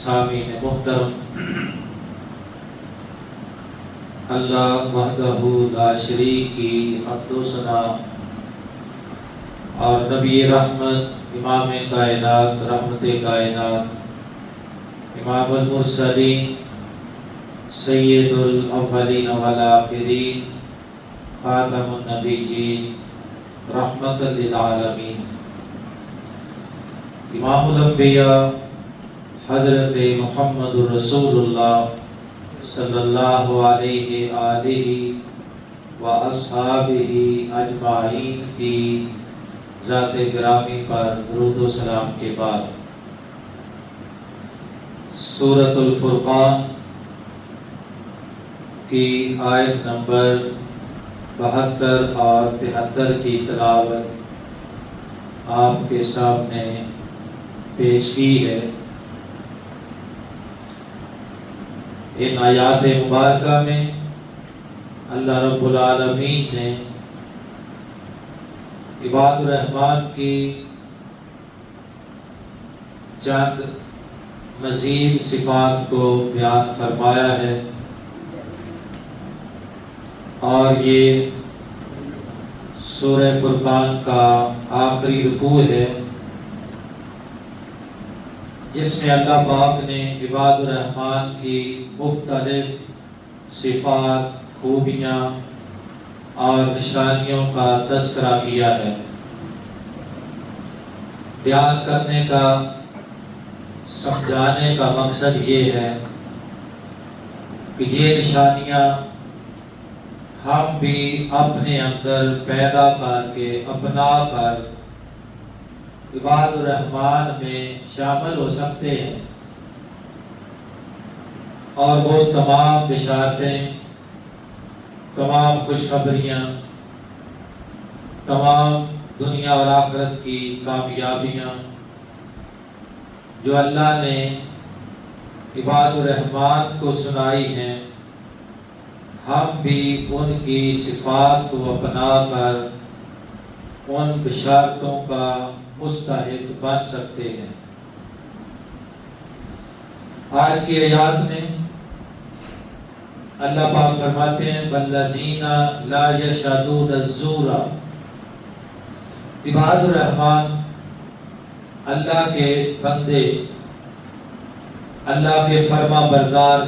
سامعین محترم، اللہ وحدہ لا شریک کی حمد و ثنا اور نبی رحمت، امام کائنات، رحمت کائنات، امام المرسلین، سید الاولین والآخرین، خاتم النبیین، رحمت للعالمین، امام الانبیاء حضرت محمد رسول اللہ صلی اللہ علیہ آلہ و اصحابہ اجمعین کی ذات گرامی پر درود و سلام کے بعد سورۃ الفرقان کی آیت نمبر 72 اور 73 کی تلاوت آپ کے سامنے پیش کی ہے۔ ان آیات مبارکہ میں اللہ رب العالمین نے عباد الرحمن کی چند مزید صفات کو بیان فرمایا ہے، اور یہ سورہ فرقان کا آخری رکوع ہے جس میں اللہ پاک نے عباد الرحمن کی مختلف صفات، خوبیاں اور نشانیوں کا تذکرہ کیا ہے۔ بیان کرنے کا، سمجھانے کا مقصد یہ ہے کہ یہ نشانیاں ہم بھی اپنے اندر پیدا کر کے اپنا کر عباد الرحمن میں شامل ہو سکتے ہیں، اور وہ تمام بشارتیں، تمام خوشخبریاں، تمام دنیا اور آخرت کی کامیابیاں جو اللہ نے عباد الرحمن کو سنائی ہیں، ہم بھی ان کی صفات کو اپنا کر ان بشارتوں کا مستحق بن سکتے ہیں۔ آج کی آیات میں اللہ پاک فرماتے ہیں والذین لا یشہدون الزور، عباد الرحمن اللہ کے بندے، اللہ کے فرما بردار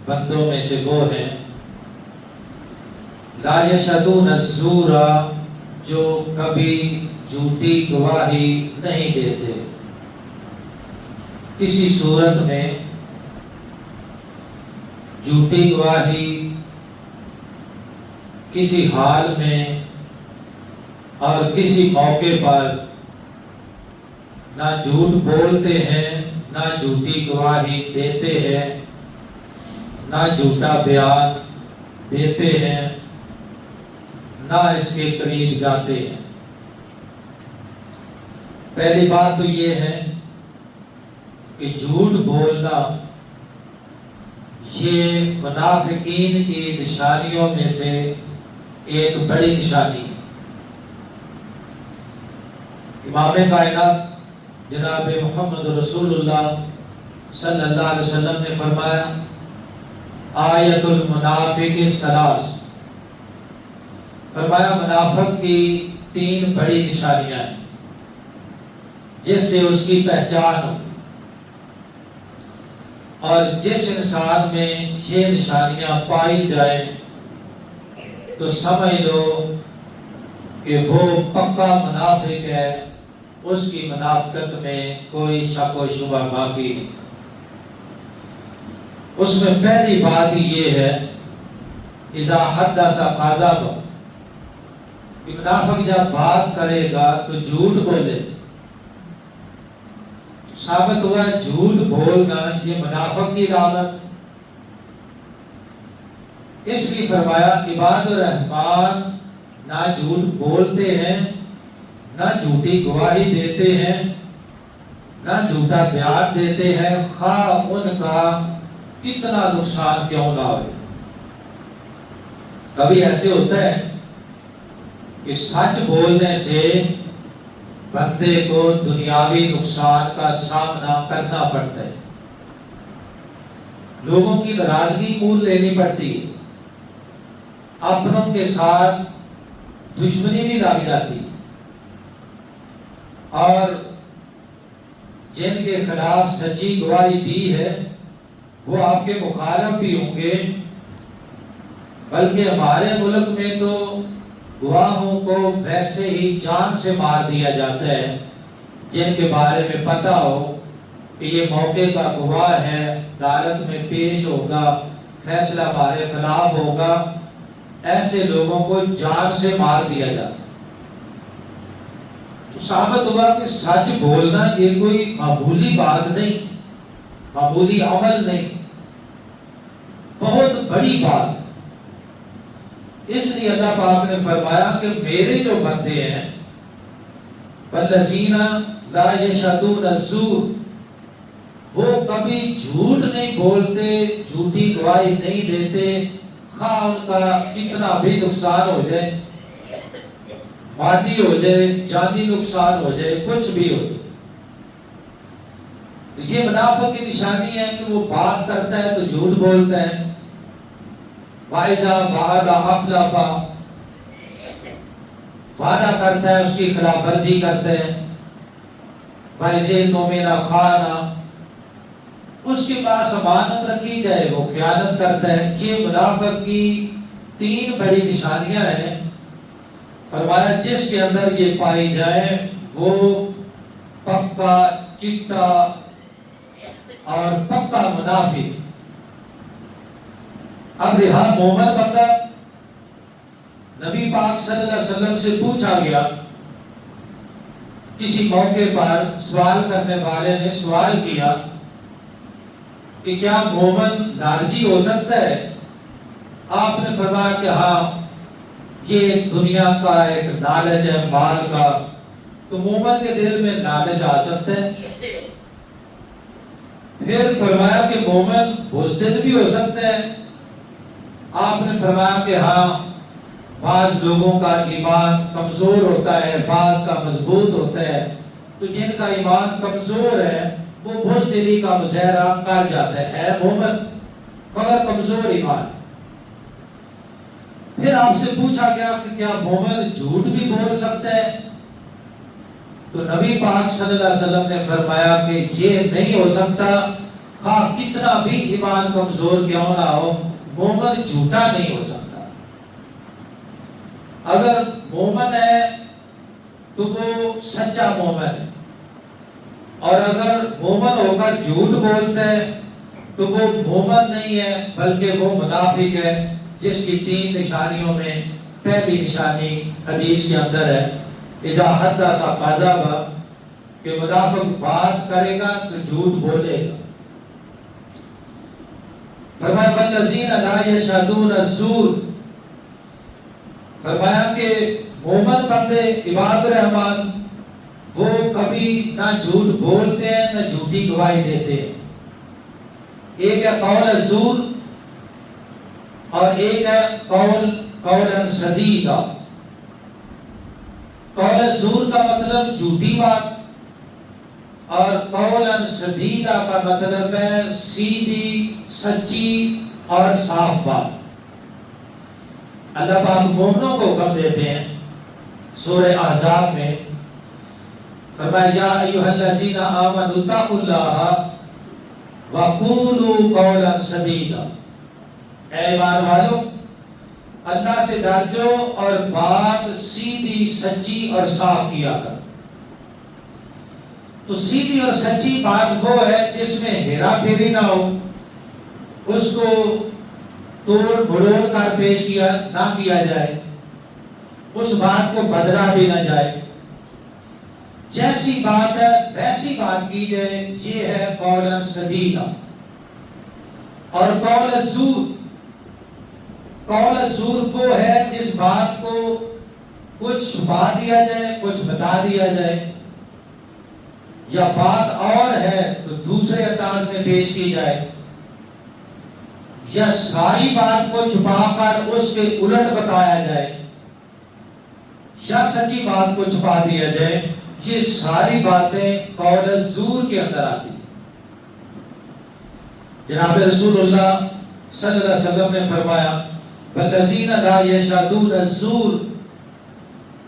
بندوں میں سے وہ ہیں لا یشہدون الزور، جو کبھی جھوٹی گواہی نہیں دیتے، کسی صورت میں جھوٹی گواہی کسی حال میں اور کسی موقع پر نہ جھوٹ بولتے ہیں، نہ جھوٹی گواہی دیتے ہیں، نہ جھوٹا بیان دیتے ہیں، نہ اس کے قریب جاتے ہیں۔ پہلی بات تو یہ ہے کہ جھوٹ بولنا یہ منافقین کی نشانیوں میں سے ایک بڑی نشانی ہے۔ امام کائنات جناب محمد رسول اللہ صلی اللہ علیہ وسلم نے فرمایا آیت المنافق ثلاث، فرمایا منافق کی 3 بڑی نشانیاں ہیں جس سے اس کی پہچان ہو، اور جس انسان میں یہ نشانیاں پائی جائیں تو سمجھ لو کہ وہ پکا منافق ہے، اس کی منافقت میں کوئی شک و شبہ باقی نہیں۔ اس میں پہلی بات یہ ہے اذا حدث کذب، کہ منافق جب بات کرے گا تو جھوٹ بولے۔ ثابت ہوا ہے جھوٹ بولنا یہ منافق کی علامت، اس لیے فرمایا عباد الرحمن نہ جھوٹ بولتے ہیں، نہ جھوٹی گواہی دیتے ہیں، نہ جھوٹا بیان دیتے ہیں، خواہ ان کا کتنا نقصان کیوں نہ ہو۔ کبھی ایسے ہوتا ہے کہ سچ بولنے سے بندے کو دنیاوی نقصان کا سامنا کرنا پڑتا ہے، لوگوں کی ناراضگی مول لینی پڑتی ہے، اپنوں کے ساتھ دشمنی بھی لگ جاتی ہے، اور جن کے خلاف سچی گواہی دی ہے وہ آپ کے مخالف بھی ہوں گے۔ بلکہ ہمارے ملک میں تو گواہوں کو ویسے ہی جان سے مار دیا جاتا ہے، جن کے بارے میں پتہ ہو کہ یہ موقع کا گواہ ہے، عدالت میں پیش ہوگا، فیصلہ ہمارے خلاف ہوگا، ایسے لوگوں کو جان سے مار دیا جاتا ہے۔ تو ثابت ہوا کہ سچ بولنا یہ کوئی معمولی بات نہیں، معمولی عمل نہیں، بہت بڑی بات۔ اس لیے اللہ پاک نے فرمایا کہ میرے جو بندے ہیں والذین لا یشہدون الزور، وہ کبھی جھوٹ نہیں بولتے، جھوٹی گواہی نہیں دیتے، خواہ ان کا کتنا بھی نقصان ہو جائے، مادی ہو جائے، جانی نقصان ہو جائے، کچھ بھی ہو جائے۔ یہ منافق کی نشانی ہے کہ وہ بات کرتا ہے تو جھوٹ بولتا ہے، وَإِذَا وَعَدَ أَخْلَفَ، وعدہ کرتا ہے اس کی خلاف ورزی کرتا ہے، وَإِذَا اؤْتُمِنَ خَانَ، اس کے پاس امانت رکھی جائے وہ خیانت کرتا ہے۔ یہ منافق کی 3 بڑی نشانیاں ہیں۔ فرمایا جس کے اندر یہ پائی جائے وہ پکا چٹا اور پکا منافق۔ اب رہا مومن بندہ، نبی پاک صلی اللہ علیہ وسلم سے پوچھا گیا، کسی موقع پر سوال کرنے والے نے سوال کیا کہ کیا مومن لالچی ہو سکتا ہے؟ آپ نے فرمایا کہ ہاں، یہ دنیا کا ایک لالچ ہے، مال کا، تو مومن کے دل میں لالچ آ سکتا ہے۔ پھر فرمایا کہ مومن بزدل بھی ہو سکتا ہے۔ آپ نے فرمایا کہ ہاں، بعض لوگوں کا ایمان کمزور ہوتا ہے، بعض کا مضبوط ہوتا ہے، تو جن کا ایمان کمزور ہے وہ بزدلی کا مظاہرہ کر جاتا ہے مومن مگر کمزور ایمان۔ پھر آپ سے پوچھا گیا کہ کیا مومن جھوٹ بھی بول سکتا ہے؟ تو نبی پاک صلی اللہ علیہ وسلم نے فرمایا کہ یہ نہیں ہو سکتا، خواہ کتنا بھی ایمان کمزور کیوں نہ ہو، مومن جھوٹا نہیں ہو سکتا۔ اگر مومن ہے تو وہ سچا مومن ہے، اور اگر مومن ہو کر جھوٹ بولتا ہے تو وہ مومن نہیں ہے بلکہ وہ منافق ہے، جس کی 3 نشانیوں میں پہلی نشانی حدیث کے اندر ہے، اذا حدث کذب، کہ منافق بات کرے گا تو جھوٹ بولے گا۔ فرمایا والذین لا یشہدون الزور، فرمایا کہ مومن بندے عباد الرحمن وہ کبھی نہ جھوٹ بولتے ہیں نہ جھوٹی گواہی دیتے ہیں۔ ایک ہے قول الزور اور ایک ہے قولا سدیدا۔ قول الزور کا مطلب جھوٹی بات، اور قولا سدیدا کا مطلب ہے سیدھی، سچی اور صاف بات۔ اللہ پاک مومنوں کو حکم دیتے ہیں سورہ احزاب میں، فرمایا یا ایھا الذین آمنوا اتقوا اللہ وقولوا قولا سدیدا، اے ایمان والو اللہ سے ڈر جو اور بات سیدھی، سچی اور صاف کیا کر۔ تو سیدھی اور سچی بات وہ ہے جس میں ہیرا پھیری نہ ہو، اس کو توڑ بھڑوڑ کر پیش نہ کیا جائے، اس بات کو بدلا بھی نہ جائے، جیسی بات ہے ویسی بات کی جائے، یہ ہے قول سدیدا۔ اور قول الزور، قول الزور وہ ہے جس بات کو کچھ چھپا دیا جائے، کچھ بتا دیا جائے، یا بات اور ہے تو دوسرے انداز میں پیش کی جائے، یا ساری بات کو چھپا کر اس کے الٹ بتایا جائے، یا سچی بات کو چھپا دیا جائے۔ یہ ساری باتیں قول الزور کے اندر آتی ہیں۔ جناب رسول اللہ صلی اللہ علیہ وسلم نے فرمایا والذین لا یشهدون الزور،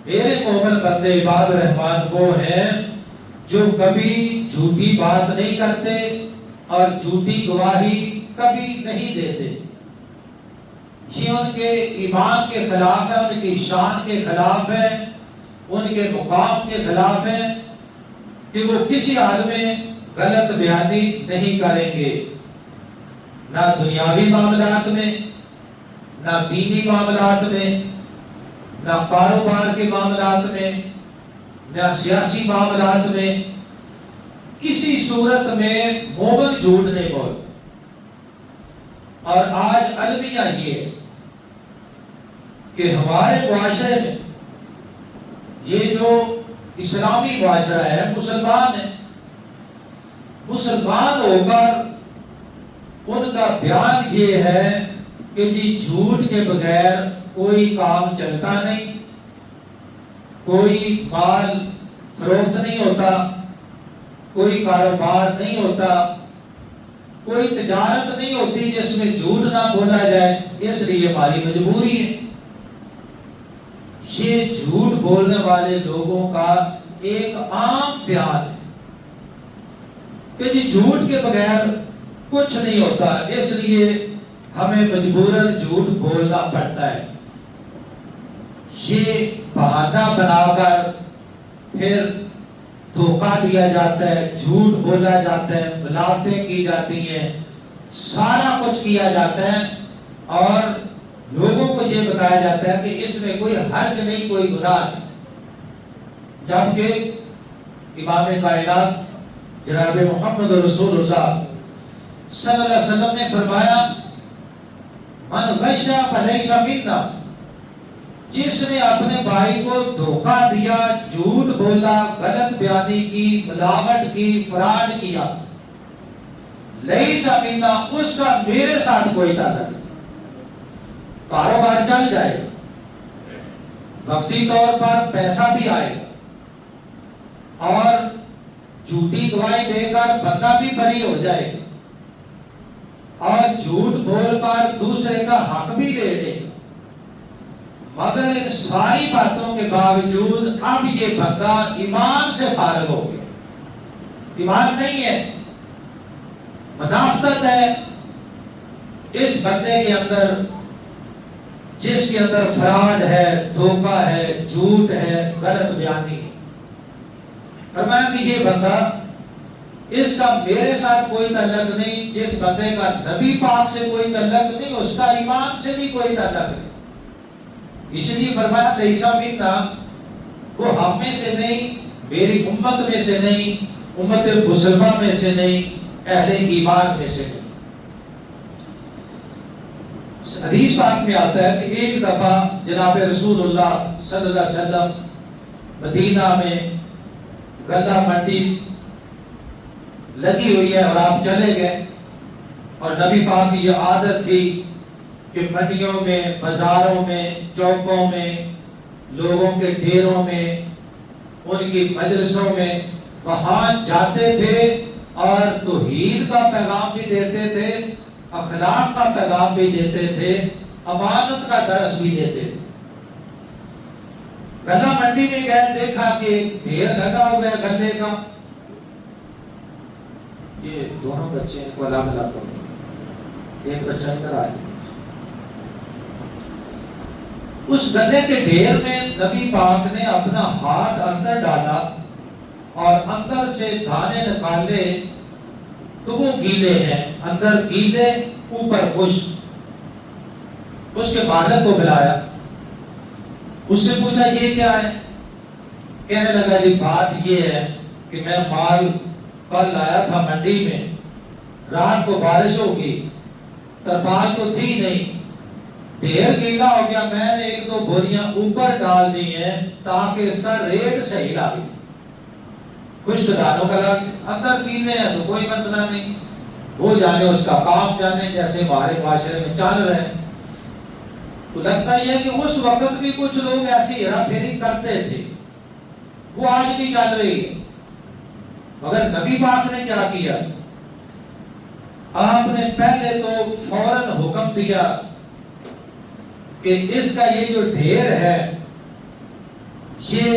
میرے مومن بندے عباد الرحمن وہ ہیں جو کبھی جھوٹی بات نہیں کرتے اور جھوٹی گواہی کبھی نہیں دیتے۔ یہ ان کے ایمان کے خلاف ہے، ان کی شان کے خلاف ہے، ان کے مقام کے خلاف ہے کہ وہ کسی حال میں غلط بیانی نہیں کریں گے، نہ دنیاوی معاملات میں، نہ دینی معاملات میں، نہ کاروبار کے معاملات میں، نہ سیاسی معاملات میں، کسی صورت میں مومن جھوٹ نہیں بولتا۔ اور آج المیہ یہ ہے کہ ہمارے معاشرے میں یہ جو اسلامی معاشرہ ہے، مسلمان ہے، مسلمان ہو کر ان کا بیان یہ ہے کہ جی جھوٹ کے بغیر کوئی کام چلتا نہیں، کوئی مال فروخت نہیں ہوتا، کوئی کاروبار نہیں ہوتا، کوئی تجارت نہیں ہوتی جس میں جھوٹ نہ بولا جائے، اس لیے ہماری مجبوری ہے۔ یہ جھوٹ بولنے والے لوگوں کا ایک عام بیان ہے کہ جی جھوٹ کے بغیر کچھ نہیں ہوتا، اس لیے ہمیں مجبوراً جھوٹ بولنا پڑتا ہے۔ یہ بہانہ بنا کر پھر دھوکہ دیا جاتا ہے، جھوٹ بولا جاتا ہے، ملاوٹیں کی جاتی ہیں، سارا کچھ کیا جاتا ہے اور لوگوں کو یہ بتایا جاتا ہے کہ اس میں کوئی حرج نہیں، کوئی گناہ نہیں، جبکہ امام کائنات جناب محمد رسول اللہ صلی اللہ علیہ وسلم نے فرمایا من غش فلیس منا، جس نے اپنے بھائی کو دھوکہ دیا، جھوٹ بولا، غلط بیانی کی، ملاوٹ کی، فراڈ کیا، لیس منا، اس کا میرے ساتھ کوئی تعلق نہیں۔ کاروبار چل جائے گا، وقتی طور پر پیسہ بھی آئے گا اور جھوٹی گواہی دے کر بندہ بھی بری ہو جائے گا اور جھوٹ بول کر دوسرے کا حق بھی دے دے گا، مگر ان ساری باتوں کے باوجود اب یہ بندہ ایمان سے فارغ ہو گیا، ایمان نہیں ہے، منافقت ہے اس بندے کے اندر، جس کے اندر فراڈ ہے، دھوکہ ہے، جھوٹ ہے، غلط بیانی ہے۔ فرمایا کہ یہ بندہ، اس کا میرے ساتھ کوئی تعلق نہیں، جس بندے کا نبی پاک سے کوئی تعلق نہیں، اس کا ایمان سے بھی کوئی تعلق نہیں۔ اس لیے فرمایا لیسا منا، وہ ہم میں سے نہیں، میری امت میں سے نہیں، امت مسلمہ میں سے نہیں، اہل ایمان میں سے نہیں۔ حدیث پاک میں آتا ہے کہ ایک دفعہ جناب رسول اللہ صلی اللہ علیہ وسلم مدینہ میں غلہ منڈی لگی ہوئی ہے اور آپ چلے گئے، اور نبی پاک کی یہ عادت تھی کہ منڈیوں میں، بازاروں میں، چوکوں میں، لوگوں کے ڈیروں میں، ان کی مجلسوں میں وہاں جاتے تھے اور توحید کا پیغام بھی دیتے تھے، اخلاق کا پیغام بھی دیتے تھے، امانت کا درس بھی دیتے تھے۔ غلہ منڈی میں گئے، دیکھا کہ ڈھیر لگا ہوا ہے غلے کا، یہ دونوں بچے ان کو الگ الگ کرو، ایک بچہ ادھر آئے۔ اس غلے کے ڈھیر میں نبی پاک نے اپنا ہاتھ اندر ڈالا اور اندر سے دانے نکالے تو وہ گیلے ہیں، اندر گیلے، اوپر خشک۔ اس کے مالک کو بلایا، اس سے پوچھا یہ کیا ہے؟ کہنے لگا جی بات یہ ہے کہ میں مال کل آیا تھا منڈی میں، رات کو بارش ہوگی، ترپال تو تھی نہیں، ڈھیر گیلا ہو گیا، میں نے ایک دو بوریاں اوپر ڈال دی ہیں تاکہ اس کا ریٹ صحیح لگے۔ خشک دانوں کا لگ اندر گیلے ہیں تو کوئی مسئلہ نہیں، وہ جانے اس کا کام جانے، جیسے ہمارے معاشرے میں چل رہے ہیں۔ تو لگتا یہ ہے کہ اس وقت بھی کچھ لوگ ایسی ہیرا پھیری کرتے تھے، وہ آج بھی چل رہی ہے۔ مگر نبی پاک نے کیا کیا؟ آپ نے پہلے تو فوراً حکم دیا کہ اس کا یہ جو ڈھیر ہے یہ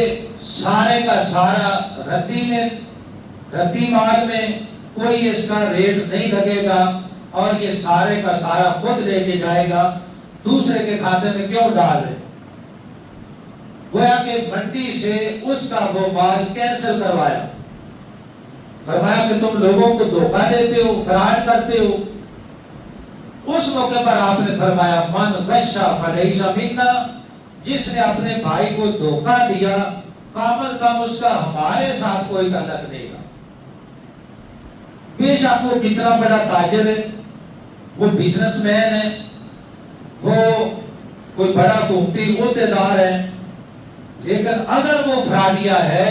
سارے کا سارا ردی مال میں کوئی اس کا ریٹ نہیں لگے گا اور یہ سارے کا سارا خود لے کے جائے گا، دوسرے کے کھاتے میں کیوں ڈال رہے؟ گویا کہ منڈی سے اس کا وہ مال کینسل کروایا، فرمایا کہ تم لوگوں کو دھوکہ دیتے ہو، فراڈ کرتے ہو۔ اس موقع پر آپ نے فرمایا من غش فلیس منا، جس نے اپنے بھائی کو دھوکہ دیا کم از کم اس کا ہمارے ساتھ کوئی تعلق نہیں گا۔ بے شک وہ کتنا بڑا تاجر ہے، وہ بزنس مین ہے، وہ کوئی بڑا حکومتی عہدیدار ہے، لیکن اگر وہ فراڈیا ہے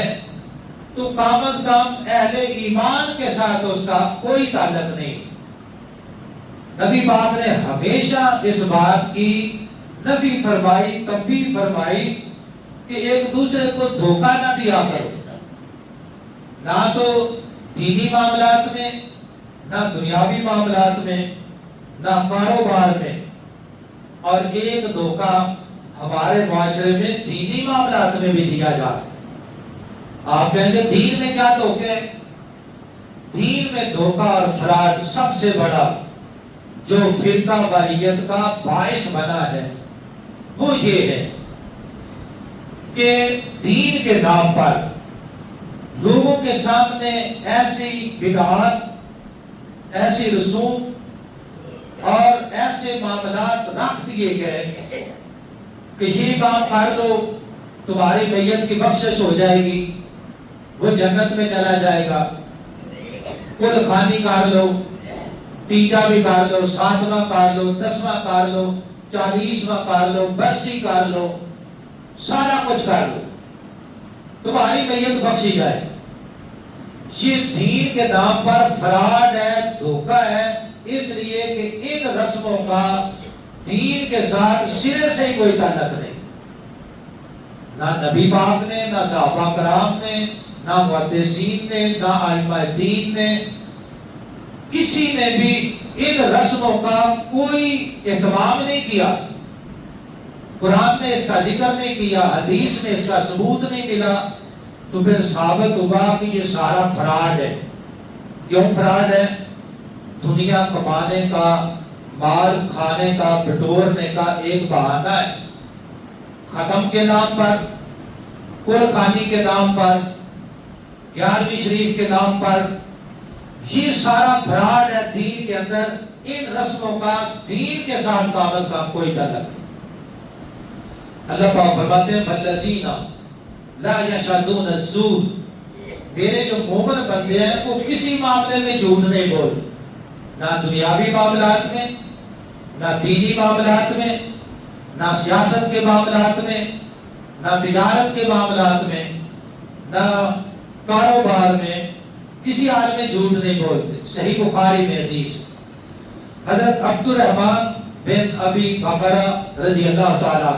تو کم از کم اہل ایمان کے ساتھ اس کا کوئی تعلق نہیں۔ نبی پاک نے ہمیشہ اس بات کی نفی فرمائی، تنبیہ فرمائی کہ ایک دوسرے کو دھوکہ نہ دیا کرو، نہ تو دینی معاملات میں، نہ دنیاوی معاملات میں، نہ کاروبار میں، اور ایک دھوکہ ہمارے معاشرے میں دینی معاملات میں بھی دیا جا رہا ہے۔ آپ کہیں گے دین میں کیا دھوکے؟ دین میں دھوکہ اور فراڈ سب سے بڑا جو فرقہ واریت کا باعث بنا ہے وہ یہ ہے کہ دین کے نام پر لوگوں کے سامنے ایسی بدعات، ایسی رسوم اور ایسے معاملات رکھ دیے گئے کہ یہ کام کر لو تمہاری میت کی بخشش ہو جائے گی، وہ جنت میں چلا جائے گا، کل خانی کر لو، تیجا بھی کر لو، 7واں کر لو، 10واں کر لو، 40واں کر لو، برسی کر لو، سارا کچھ کر لو، تمہاری میت بخشی جائے۔ یہ دین کے نام پر فراڈ ہے، دھوکہ ہے، اس لیے کہ ان رسموں کا دین کے ساتھ سرے سے کوئی تعلق نہیں۔ نہ نبی پاک نے، نہ صحابہ کرام نے، نہ محدثین نے، نہ ائمہ دین نے، کسی نے بھی ان رسموں کا کوئی اہتمام نہیں کیا۔ قرآن نے اس کا ذکر نہیں کیا، حدیث میں اس کا ثبوت نہیں ملا، تو پھر ثابت ہوا کہ یہ سارا فراڈ ہے۔ کیوں فراڈ ہے؟ دنیا کمانے کا، مال کھانے کا، بٹورنے کا ایک بہانہ ہے۔ ختم کے نام پر، کل خانی کے نام پر، 11ویں شریف کے نام پر، یہ سارا فراڈ ہے دین کے اندر۔ ان رسموں کا دین کے ساتھ کامل کا کوئی تعلق نہیں۔ اللہ پاک فرماتے ہیں والذین لا یشهدون الزور، میرے جو مومن بندے ہیں وہ کسی معاملے میں جھوٹ نہیں بولتے، نہ دنیاوی معاملات میں، نہ دینی معاملات میں، نہ سیاست کے معاملات میں، نہ تجارت کے معاملات میں، نہ کاروبار میں، کسی حال میں جھوٹ نہیں بولتے۔ صحیح بخاری میں حدیث حضرت عبد الرحمن بن ابی بکرہ رضی اللہ تعالیٰ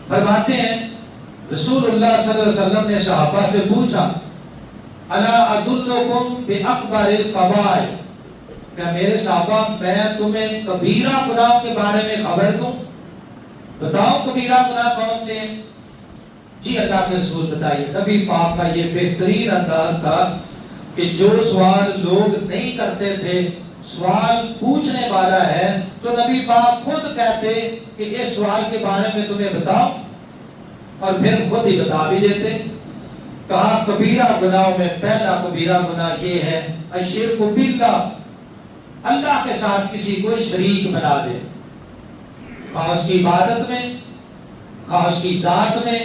فرماتے ہیں رسول اللہ صلی اللہ علیہ وسلم نے صحابہ سے پوچھا الا ادلکم باکبر الکبائر، کیا میرے صحابہ میں تمہیں کبیرہ گناہ کے بارے میں خبر دوں؟ بتاؤ کبیرہ گناہ کون سے ہیں؟ جی اللہ کے رسول بتائیے۔ نبی پاک کا یہ بہترین انداز تھا کہ جو سوال لوگ نہیں کرتے تھے، سوال پوچھنے والا ہے تو نبی پاک خود کہتے کہ اس سوال کے بارے میں تمہیں بتاؤ، اور پھر خود ہی بتا بھی دیتے۔ کہا کبیرہ گناہوں میں پہلا کبیرہ گناہ یہ ہے الشرک باللہ، اللہ کے ساتھ کسی کو شریک بنا دے، خواہ اس کی عبادت میں، خواہ اس کی ذات میں،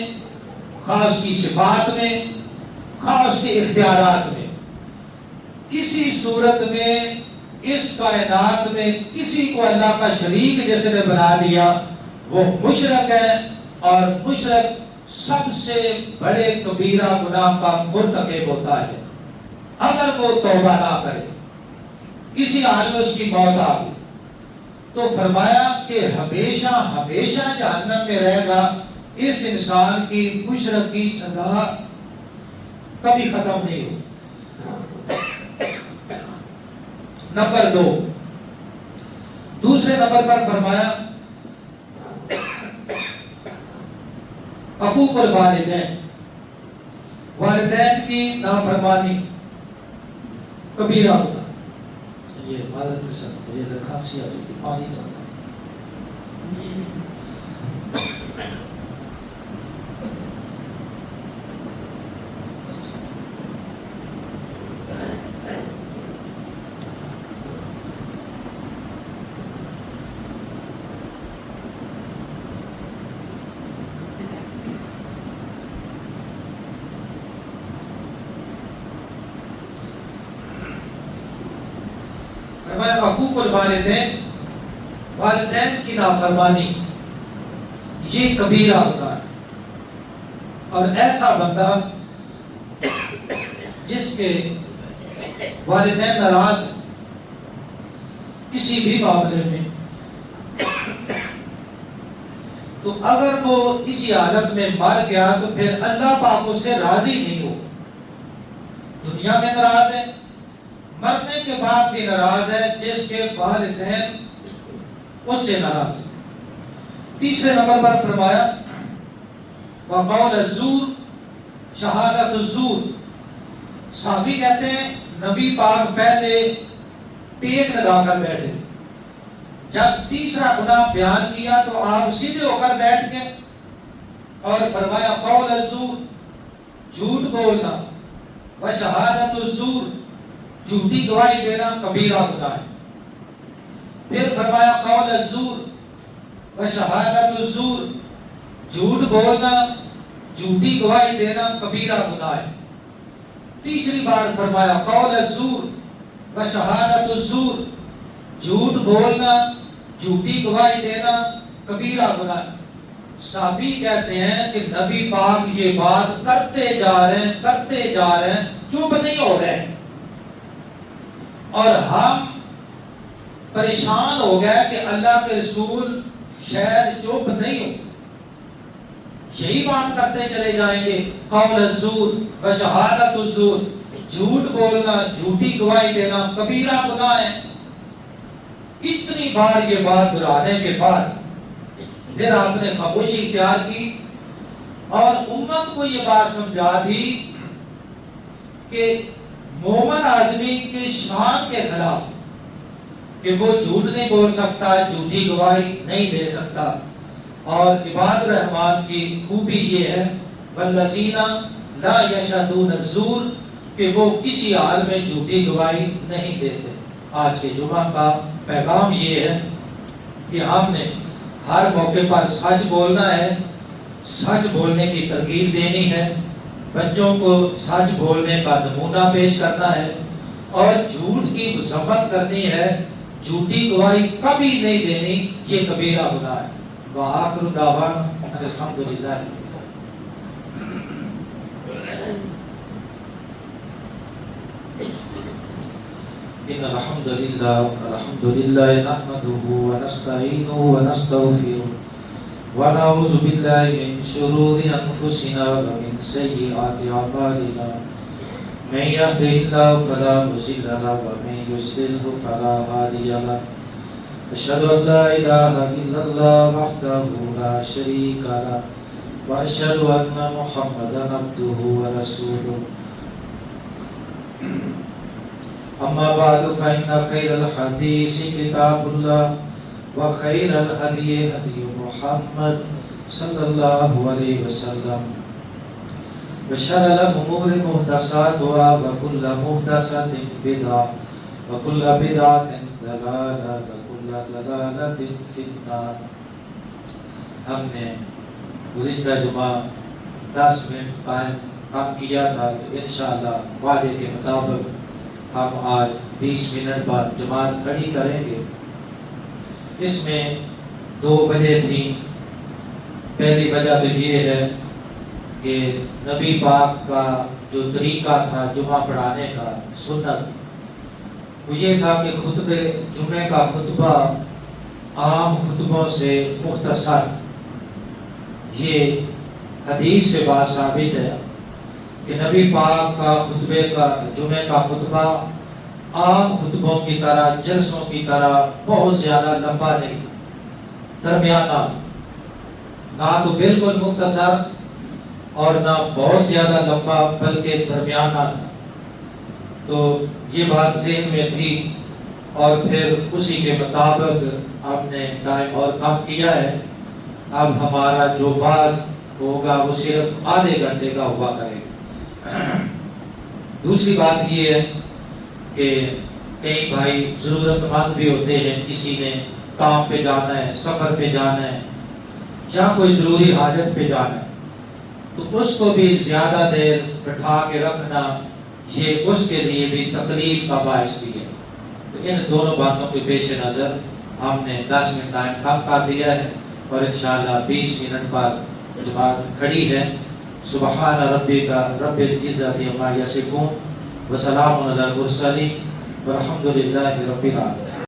خواہ اس کی صفات میں، خواہ اس کے اختیارات میں، کسی صورت میں اس کائنات میں کسی کو اللہ کا شریک جیسے نے بنا دیا وہ مشرک ہے، اور مشرک سب سے بڑے کبیرہ گناہ کا مرتکب ہوتا ہے۔ اگر وہ توبہ نہ کرے، کسی حال میں اس کی موت آ گئی، تو فرمایا کہ ہمیشہ ہمیشہ جہنم میں رہے گا۔ اس انسان کی مشرک کی سزا کبھی ختم نہیں ہوگی۔ نمبر 2، دوسرے نمبر پر فرمایا حقوق الوالدین، والدین کی نافرمانی کبیرہ ہوتا۔ یہ عبادت کے ساتھ مجھے کھانسی آ رہی تھی، پانی کا حقوق الوالدین، والدین کی نافرمانی یہ کبیرہ ہوتا ہے، اور ایسا بندہ جس کے والدین ناراض کسی بھی معاملے میں، تو اگر وہ اسی حالت میں مر گیا تو پھر اللہ پاک اس سے راضی نہیں ہو، دنیا میں ناراض ہے، مرنے کے بعد بھی ناراض ہے جس کے والدین اس سے ناراض ہے۔ تیسرے نمبر پر فرمایا وقول الزور، شہادت الزور۔ صحابی کہتے ہیں نبی پاک پہلے ٹیک لگا کر بیٹھے، جب تیسرا گناہ بیان کیا تو آپ سیدھے ہو کر بیٹھ گئے اور فرمایا قول الزور، جھوٹ بولنا، وشہادت الزور، جھوٹی گواہی دینا کبیرہ گناہ ہے۔ پھر فرمایا قول الزور وشہادت الزور، جھوٹ بولنا، جھوٹی گواہی دینا کبیرہ گناہ ہے۔ تیسری بار فرمایا قول الزور وشہادت الزور، جھوٹ بولنا، جھوٹی گواہی دینا کبیرہ گناہ ہے۔ صحابی کہتے ہیں کہ نبی پاک یہ بات کرتے جا رہے ہیں، چپ نہیں ہو رہے، اور ہم پریشان ہو گئے کہ اللہ کے رسول شاید چپ نہیں ہو، یہی بات کرتے چلے جائیں گے۔ قول الزور وشہادت الزور، جھوٹ بولنا، جھوٹی گواہی دینا کبیرہ گناہ ہے۔ اتنی بار یہ بات دہرانے کے بعد پھر آپ نے خاموشی اختیار کی اور امت کو یہ بات سمجھا دی کہ مومن آدمی کی شان کے خلاف کہ وہ جھوٹ نہیں بول سکتا، جھوٹی گواہی نہیں دے سکتا۔ اور عباد الرحمن کی خوبی یہ ہے والذین لا یشہدون الزور، کہ وہ کسی حال میں جھوٹی گواہی نہیں دیتے۔ آج کے جمعہ کا پیغام یہ ہے کہ ہم نے ہر موقع پر سچ بولنا ہے، سچ بولنے کی ترغیب دینی ہے، بچوں کو سچ بولنے کا نمونہ پیش کرنا ہے، اور جھوٹ کی مذمت کرنی ہے، جھوٹی گواہی کبھی نہیں دینی، یہ کبیرہ گناہ ہے۔ وآخر دعوانا الحمدللہ۔ إن الحمد لله نحمده ونستعينه ونستغفره ونعوذ بالله من شرور أنفسنا ومن سيئات أعمالنا، من يهده الله فلا مضل له ومن يضلل فلا هادي له، أشهد أن لا إله إلا الله وحده لا شريك له وأشهد أن محمدا عبده ورسوله، أما بعد فإن خير الحديث كتاب الله وخير الهدي هدي محمد صلى الله عليه وسلم، وشر الأمور محدثاتها وكل محدثة بدعة وكل بدعة ضلالة وكل ضلالة في النار۔ ہم نے گزشتہ جمعہ 10 منٹ کام کیا تھا، انشاءاللہ وعدے کے مطابق ہم آج 20 منٹ بعد جماعت کھڑی کریں گے۔ اس میں 2 وجہ تھیں۔ پہلی وجہ تو یہ ہے کہ نبی پاک کا جو طریقہ تھا جمعہ پڑھانے کا، سنت، وہ یہ تھا کہ جمعے کا خطبہ عام خطبوں سے مختصر۔ یہ حدیث سے بات ثابت ہے کہ نبی پاک کا جمعے کا خطبہ عام خطبوں کی طرح، جلسوں کی طرح بہت زیادہ لمبا نہیں، درمیانہ، نہ تو بالکل مختصر اور نہ بہت زیادہ لمبا، بلکہ درمیانہ. تو یہ بات ذہن میں تھی اور پھر اسی کے مطابق ہم نے ٹائم اور کم کیا ہے. اب ہمارا جو بات ہوگا وہ صرف آدھے گھنٹے کا ہوا کرے گا. دوسری بات یہ ہے کہ کئی بھائی ضرورت مند بھی ہوتے ہیں، کسی نے کام پہ جانا ہے، سفر پہ جانا ہے، جہاں کوئی ضروری حاجت پہ جانا ہے، تو اس کو بھی زیادہ دیر بٹھا کے رکھنا یہ اس کے لیے بھی تکلیف کا باعث بھی ہے. تو ان دونوں باتوں کے پیش نظر ہم نے 10 منٹ ٹائم کم کر دیا ہے اور انشاءاللہ 20 منٹ پر جماعت کھڑی ہے. سبحان ربک رب العزت عما یصفون وسلام علی المرسلین والحمد للہ رب العالمین.